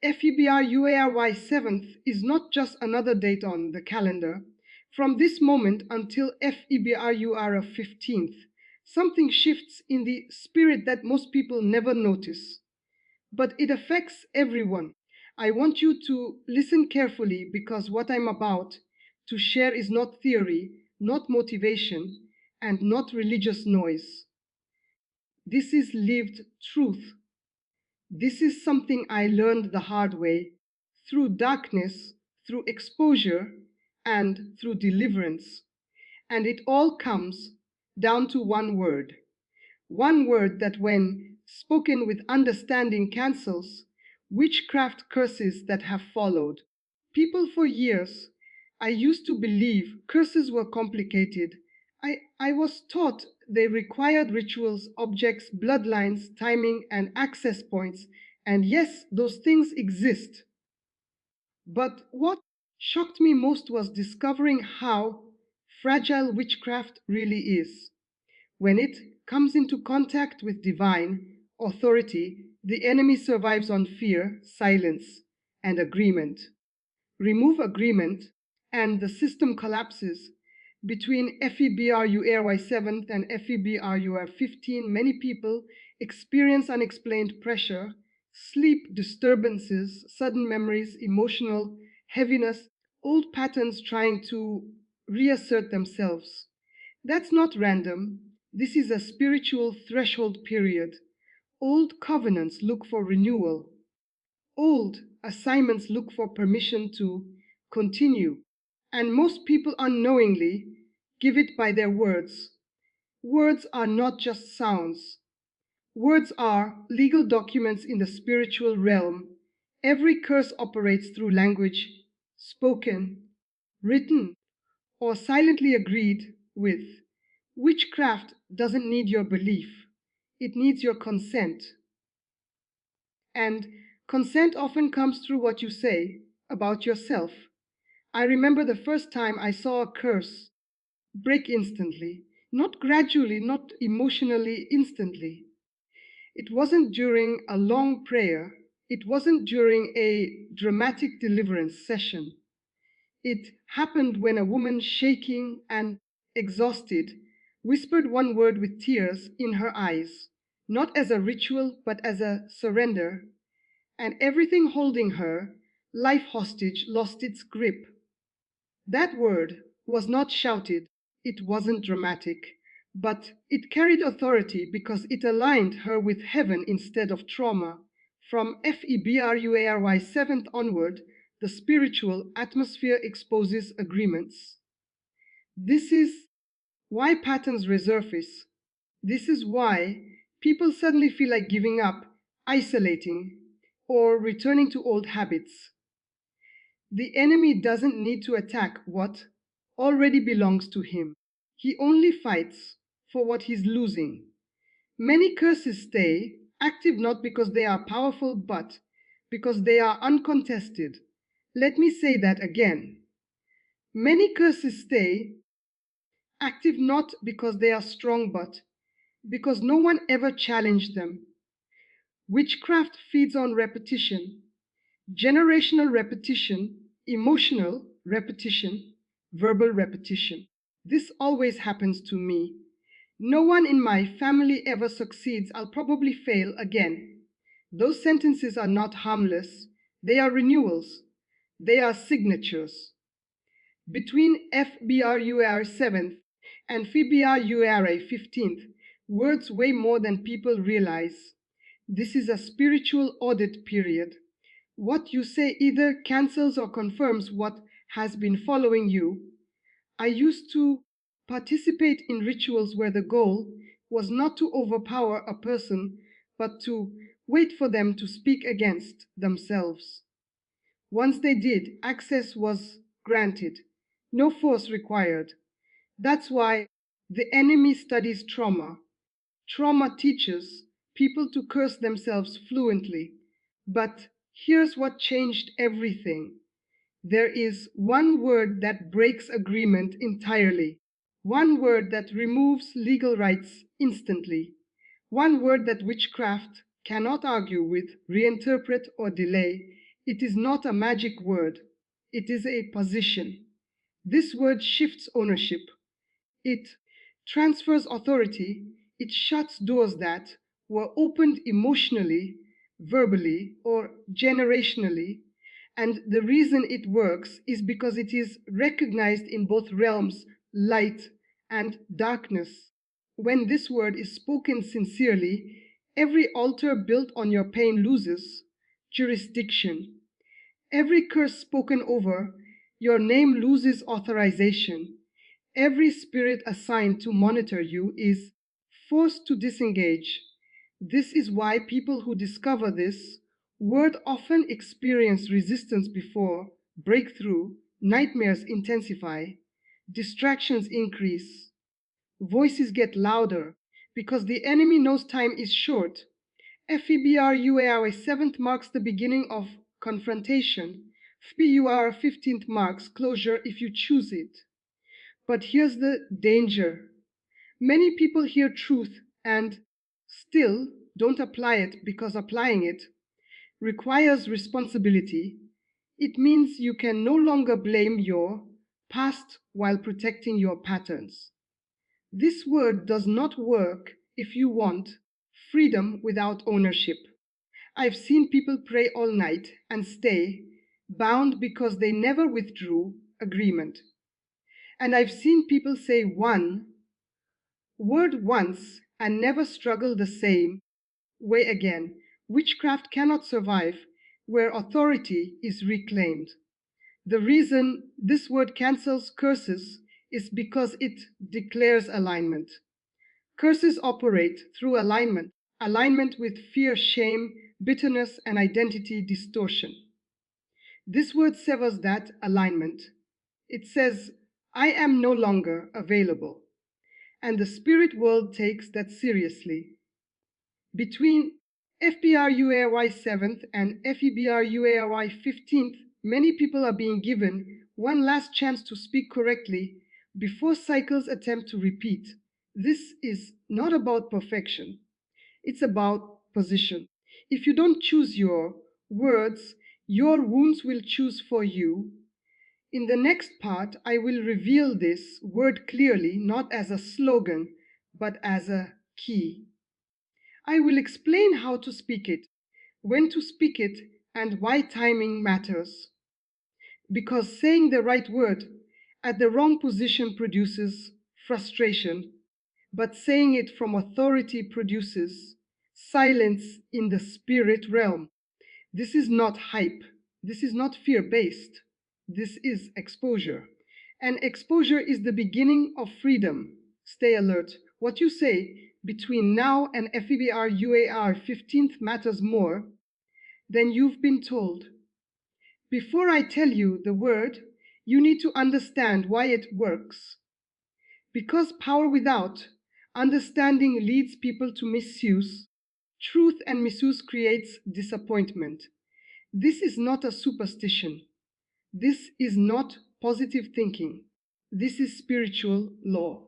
February 7th is not just another date on the calendar. From this moment until February 15th, something shifts in the spirit that most people never notice. But it affects everyone. I want you to listen carefully because what I'm about to share is not theory, not motivation, and not religious noise. This is lived truth. This is something I learned the hard way, through darkness, through exposure, and through deliverance. And it all comes down to one word. One word that, when spoken with understanding, cancels witchcraft curses that have followed. People for years, I used to believe curses were complicated. I was taught they required rituals, objects, bloodlines, timing, and access points. And yes, those things exist. But what shocked me most was discovering how fragile witchcraft really is. When it comes into contact with divine authority, the enemy survives on fear, silence, and agreement. Remove agreement, and the system collapses. Between February 7th and February 15th, many people experience unexplained pressure, sleep disturbances, sudden memories, emotional heaviness, old patterns trying to reassert themselves. That's not random. This is a spiritual threshold period. Old covenants look for renewal. Old assignments look for permission to continue. And most people unknowingly give it by their words. Words are not just sounds. Words are legal documents in the spiritual realm. Every curse operates through language, spoken, written, or silently agreed with. Witchcraft doesn't need your belief, it needs your consent. And consent often comes through what you say about yourself. I remember the first time I saw a curse break instantly, not gradually, not emotionally, instantly. It wasn't during a long prayer, it wasn't during a dramatic deliverance session. It happened when a woman, shaking and exhausted, whispered one word with tears in her eyes, not as a ritual, but as a surrender, and everything holding her life hostage lost its grip. That word was not shouted, it wasn't dramatic, but it carried authority because it aligned her with heaven instead of trauma. From February 7th onward, the spiritual atmosphere exposes agreements. This is why patterns resurface. This is why people suddenly feel like giving up, isolating, or returning to old habits. The enemy doesn't need to attack what already belongs to him. He only fights for what he's losing. Many curses stay active not because they are powerful, but because they are uncontested. Let me say that again. Many curses stay active not because they are strong, but because no one ever challenged them. Witchcraft feeds on repetition, generational repetition, emotional repetition, verbal repetition. This always happens to me. No one in my family ever succeeds. I'll probably fail again. Those sentences are not harmless. They are renewals. They are signatures. Between February 7th and February 15th, words weigh more than people realize. This is a spiritual audit period. What you say either cancels or confirms what has been following you. I used to participate in rituals where the goal was not to overpower a person, but to wait for them to speak against themselves. Once they did, access was granted, no force required. That's why the enemy studies trauma. Trauma teaches people to curse themselves fluently. But here's what changed everything. There is one word that breaks agreement entirely. One word that removes legal rights instantly. One word that witchcraft cannot argue with, reinterpret, or delay. It is not a magic word, it is a position. This word shifts ownership, it transfers authority, it shuts doors that were opened emotionally, verbally, or generationally. And the reason it works is because it is recognized in both realms, light and darkness. When this word is spoken sincerely, every altar built on your pain loses jurisdiction. Every curse spoken over your name loses authorization. Every spirit assigned to monitor you is forced to disengage. This is why people who discover this word often experience resistance before breakthrough, nightmares intensify, distractions increase, voices get louder because the enemy knows time is short. FEBRUAR 7th marks the beginning of confrontation. FBUR 15th marks closure if you choose it. But here's the danger. Many people hear truth and still don't apply it because applying it requires responsibility. It means you can no longer blame your past while protecting your patterns. This word does not work if you want freedom without ownership. I've seen people pray all night and stay bound because they never withdrew agreement. And I've seen people say one word once and never struggle the same way again. Witchcraft cannot survive where authority is reclaimed. The reason this word cancels curses is because it declares alignment. Curses operate through alignment, alignment with fear, shame, bitterness, and identity distortion. This word severs that alignment. It says, I am no longer available. And the spirit world takes that seriously. Between FBRUARY 7th and FEBRUARY 15th, many people are being given one last chance to speak correctly before cycles attempt to repeat. This is not about perfection, it's about position. If you don't choose your words, your wounds will choose for you. In the next part, I will reveal this word clearly, not as a slogan, but as a key. I will explain how to speak it, when to speak it, and why timing matters. Because saying the right word at the wrong position produces frustration, but saying it from authority produces silence in the spirit realm. This is not hype. This is not fear-based. This is exposure. And exposure is the beginning of freedom. Stay alert. What you say between now and FEBRUAR 15th matters more than you've been told. Before I tell you the word, you need to understand why it works. Because power without understanding leads people to misuse, truth and misuse creates disappointment. This is not a superstition. This is not positive thinking. This is spiritual law.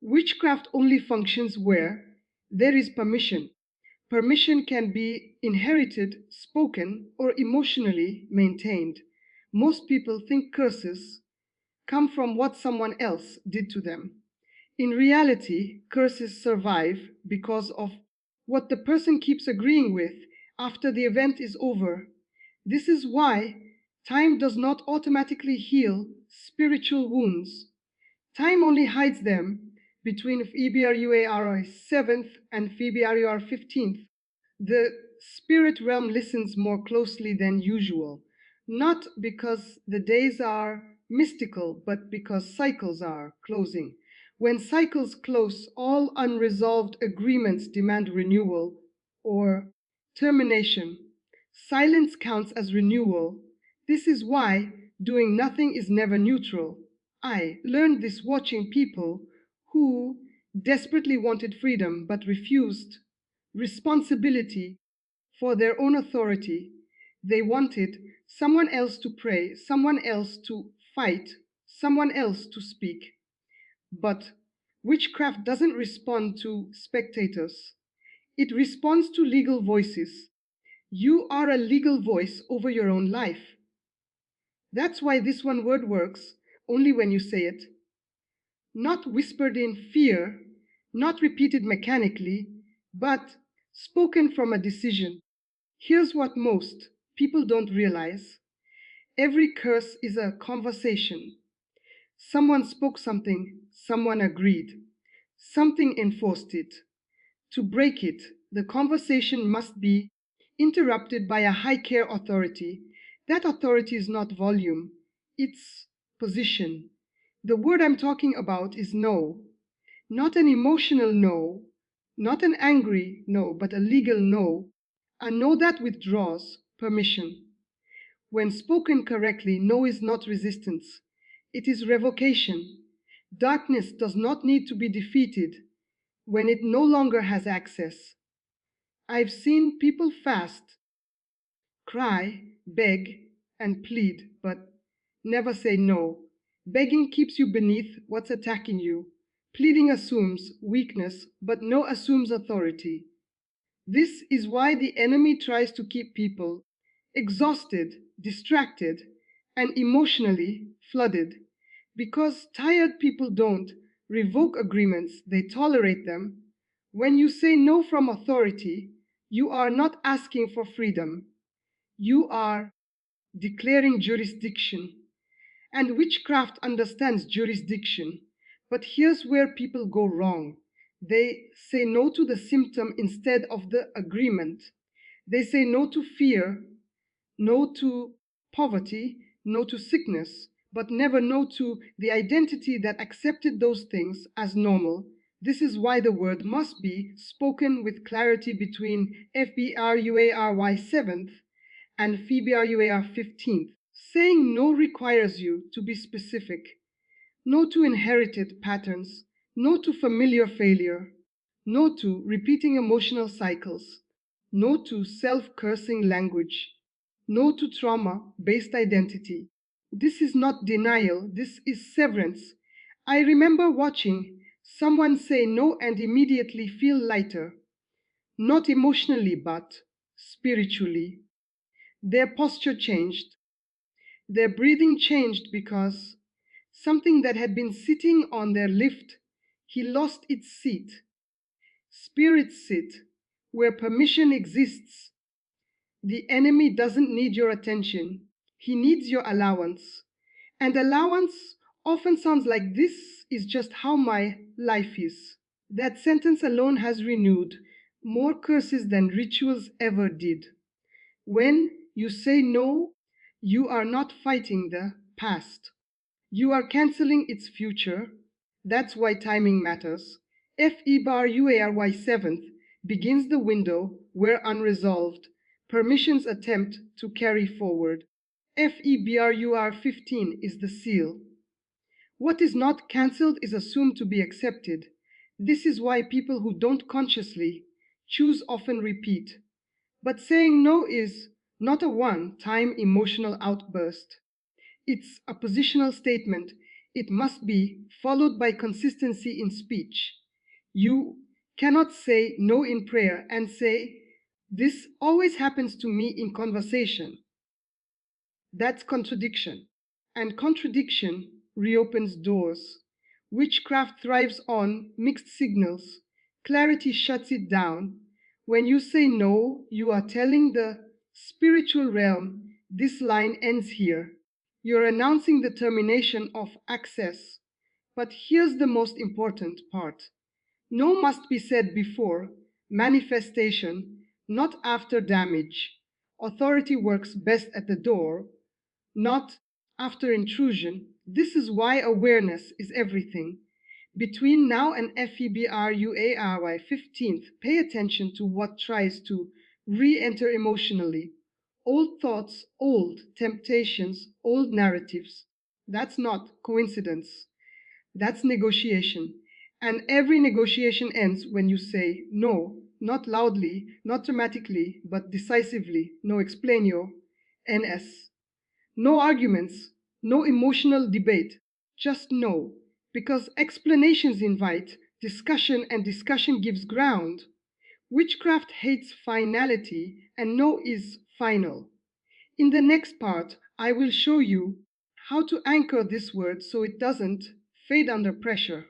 Witchcraft only functions where there is permission. Permission can be inherited, spoken, or emotionally maintained. Most people think curses come from what someone else did to them. In reality, curses survive because of what the person keeps agreeing with after the event is over. This is why time does not automatically heal spiritual wounds. Time only hides them between FEBRUAR 7th and FEBRUAR 15th. The spirit realm listens more closely than usual, not because the days are mystical, but because cycles are closing. When cycles close, all unresolved agreements demand renewal or termination. Silence counts as renewal. This is why doing nothing is never neutral. I learned this watching people who desperately wanted freedom but refused responsibility for their own authority. They wanted someone else to pray, someone else to fight, someone else to speak. But witchcraft doesn't respond to spectators, it responds to legal voices. You are a legal voice over your own life. That's why this one word works only when you say it. Not whispered in fear, not repeated mechanically, but spoken from a decision. Here's what most people don't realize: every curse is a conversation. Someone spoke something, someone agreed, something enforced it. To break it, the conversation must be interrupted by a high care authority. That authority is not volume, it's position. The word I'm talking about is no. Not an emotional no, not an angry no, but a legal no. A no that withdraws permission. When spoken correctly, no is not resistance, it is revocation. Darkness does not need to be defeated when it no longer has access. I've seen people fast, cry, beg, and plead, but never say no. Begging keeps you beneath what's attacking you. Pleading assumes weakness, but no assumes authority. This is why the enemy tries to keep people exhausted, distracted, and emotionally flooded. Because tired people don't revoke agreements, they tolerate them. When you say no from authority, you are not asking for freedom. You are declaring jurisdiction. And witchcraft understands jurisdiction. But here's where people go wrong: they say no to the symptom instead of the agreement. They say no to fear, no to poverty, no to sickness, but never no to the identity that accepted those things as normal. This is why the word must be spoken with clarity between FBRUARY 7th and FBRUAR 15th. Saying no requires you to be specific. No to inherited patterns, no to familiar failure, no to repeating emotional cycles, no to self-cursing language, no to trauma-based identity. This is not denial, this is severance. I remember watching someone say no and immediately feel lighter, not emotionally but spiritually. Their posture changed, their breathing changed because something that had been sitting on their lift, he lost its seat. Spirits sit where permission exists. The enemy doesn't need your attention, he needs your allowance. And allowance often sounds like, "This is just how my life is." That sentence alone has renewed more curses than rituals ever did. When you say no, you are not fighting the past. You are canceling its future. That's why timing matters. FEBARUARY 7th begins the window where unresolved permissions attempt to carry forward. FEBRUR 15 is the seal. What is not cancelled is assumed to be accepted. This is why people who don't consciously choose often repeat. But saying no is not a one-time emotional outburst. It's a positional statement. It must be followed by consistency in speech. You cannot say no in prayer and say, "This always happens to me in conversation." That's contradiction. And contradiction reopens doors. Witchcraft thrives on mixed signals. Clarity shuts it down. When you say no, you are telling the spiritual realm, "This line ends here." You're announcing the termination of access. But here's the most important part: no must be said before manifestation, not after damage. Authority works best at the door, not after intrusion. This is why awareness is everything. Between now and FEBRUARY 15th, pay attention to what tries to re-enter emotionally. Old thoughts, old temptations, old narratives. That's not coincidence. That's negotiation. And every negotiation ends when you say no, not loudly, not dramatically, but decisively. No explainio, NS. No arguments, no emotional debate, just no. Because explanations invite discussion and discussion gives ground. Witchcraft hates finality, and no is final. In the next part, I will show you how to anchor this word so it doesn't fade under pressure,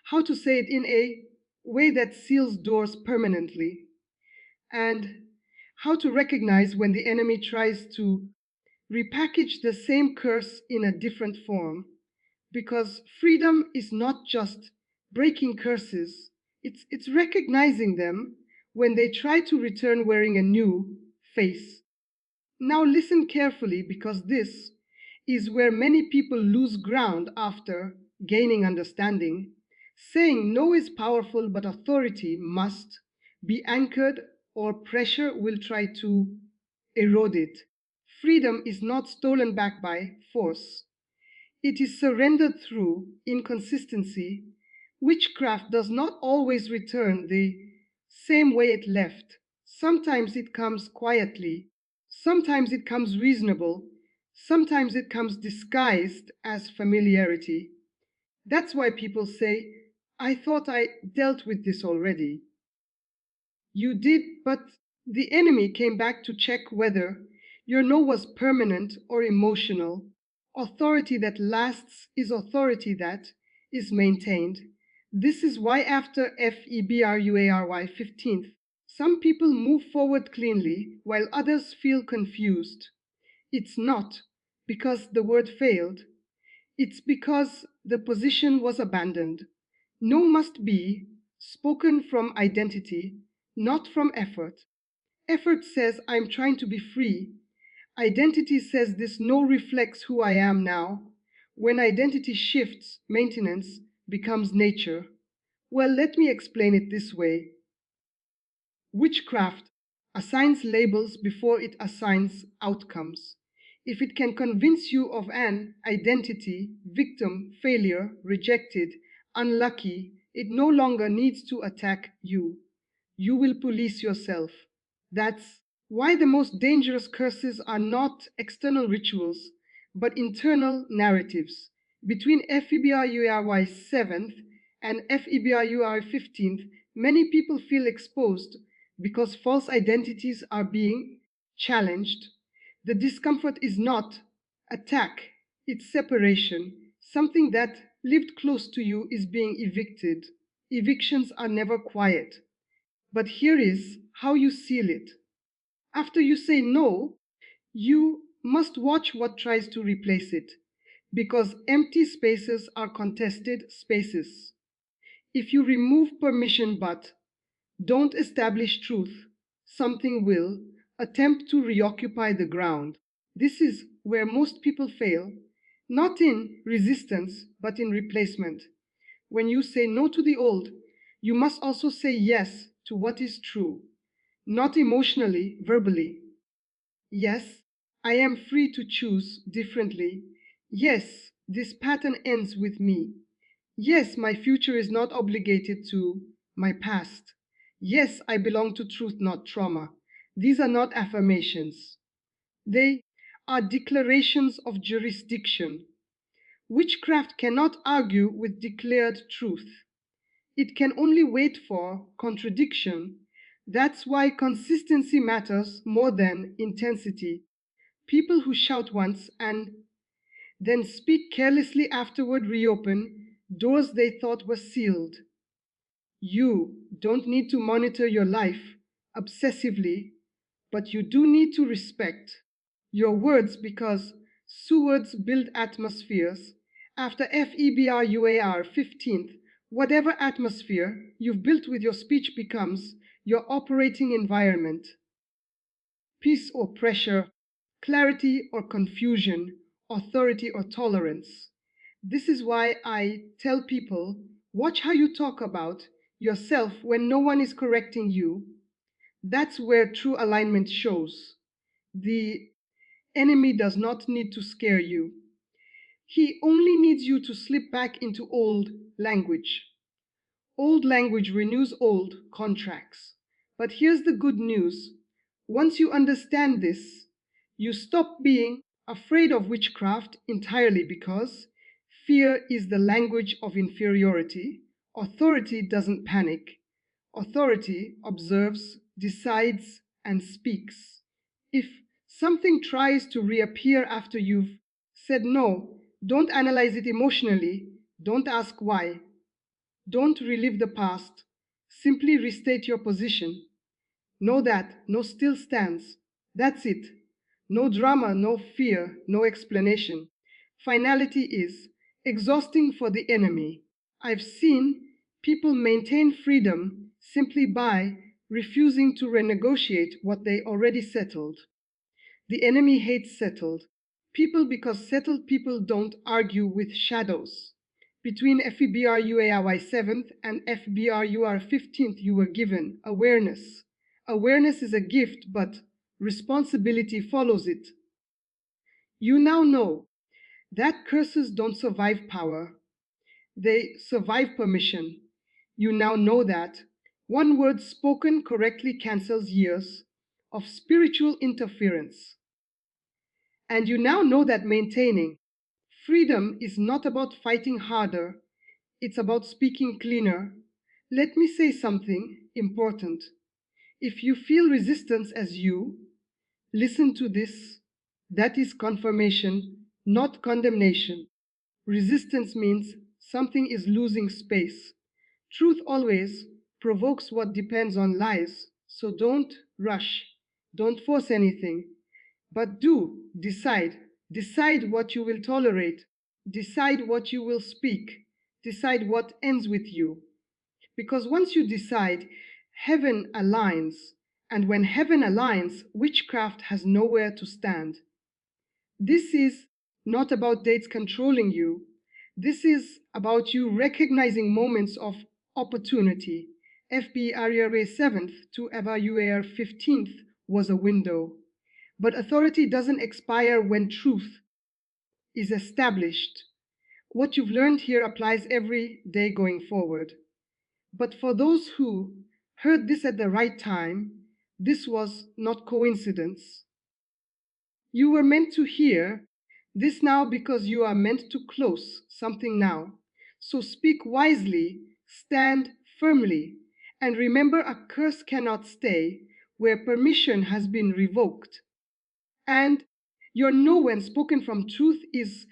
how to say it in a way that seals doors permanently, and how to recognize when the enemy tries to repackage the same curse in a different form. Because freedom is not just breaking curses, it's recognizing them when they try to return wearing a new face. Now listen carefully, because this is where many people lose ground after gaining understanding. Saying no is powerful, but authority must be anchored or pressure will try to erode it. Freedom is not stolen back by force. It is surrendered through inconsistency. Witchcraft does not always return the same way it left. Sometimes it comes quietly, sometimes it comes reasonable, sometimes it comes disguised as familiarity. That's why people say, I thought I dealt with this already. You did, but the enemy came back to check whether your no was permanent or emotional. Authority that lasts is authority that is maintained. This is why after February 15th, some people move forward cleanly while others feel confused. It's not because the word failed, it's because the position was abandoned. No must be spoken from identity, not from effort. Effort says I'm trying to be free. Identity says this no reflects who I am now. When identity shifts, maintenance becomes nature. Well, let me explain it this way. Witchcraft assigns labels before it assigns outcomes. If it can convince you of an identity, victim, failure, rejected, unlucky, it no longer needs to attack you. You will police yourself. That's why the most dangerous curses are not external rituals, but internal narratives. Between February 7th and February 15th, many people feel exposed because false identities are being challenged. The discomfort is not attack, it's separation. Something that lived close to you is being evicted. Evictions are never quiet. But here is how you seal it. After you say no, you must watch what tries to replace it, because empty spaces are contested spaces. If you remove permission but don't establish truth, something will attempt to reoccupy the ground. This is where most people fail, not in resistance, but in replacement. When you say no to the old, you must also say yes to what is true, not emotionally, verbally. Yes, I am free to choose differently. Yes, this pattern ends with me. Yes, my future is not obligated to my past. Yes, I belong to truth, not trauma. These are not affirmations. They are declarations of jurisdiction. Witchcraft cannot argue with declared truth. It can only wait for contradiction. That's why consistency matters more than intensity. People who shout once and then speak carelessly afterward reopen doors they thought were sealed. You don't need to monitor your life obsessively, but you do need to respect your words, because stewards build atmospheres. After February 15th, whatever atmosphere you've built with your speech becomes your operating environment. Peace or pressure, clarity or confusion, authority or tolerance. This is why I tell people, watch how you talk about yourself when no one is correcting you. That's where true alignment shows. The enemy does not need to scare you. He only needs you to slip back into old language. Old language renews old contracts. But here's the good news. Once you understand this, you stop being afraid of witchcraft entirely, because fear is the language of inferiority. Authority doesn't panic. Authority observes, decides, and speaks. If something tries to reappear after you've said no, don't analyze it emotionally, don't ask why, don't relive the past, simply restate your position. Know that no still stands. That's it. No drama, no fear, no explanation. Finality is exhausting for the enemy. I've seen people maintain freedom simply by refusing to renegotiate what they already settled. The enemy hates settled people because settled people don't argue with shadows. Between FEBRUARY 7th and FBRUR 15th, you were given awareness. Awareness is a gift, but responsibility follows it. You now know that curses don't survive power, they survive permission. You now know that one word spoken correctly cancels years of spiritual interference. And you now know that maintaining freedom is not about fighting harder, it's about speaking cleaner. Let me say something important. If you feel resistance as you, listen to this. That is confirmation, not condemnation. Resistance means something is losing space. Truth always provokes what depends on lies, so don't rush, don't force anything, but do decide. Decide what you will tolerate, decide what you will speak, decide what ends with you. Because once you decide, heaven aligns, and when heaven aligns, witchcraft has nowhere to stand. This is not about dates controlling you. This is about you recognizing moments of opportunity. FBRERA 7th to EVA 15th was a window. But authority doesn't expire when truth is established. What you've learned here applies every day going forward. But for those who heard this at the right time, this was not coincidence. You were meant to hear this now because you are meant to close something now. So speak wisely, stand firmly, and remember a curse cannot stay where permission has been revoked. And your no when spoken from truth is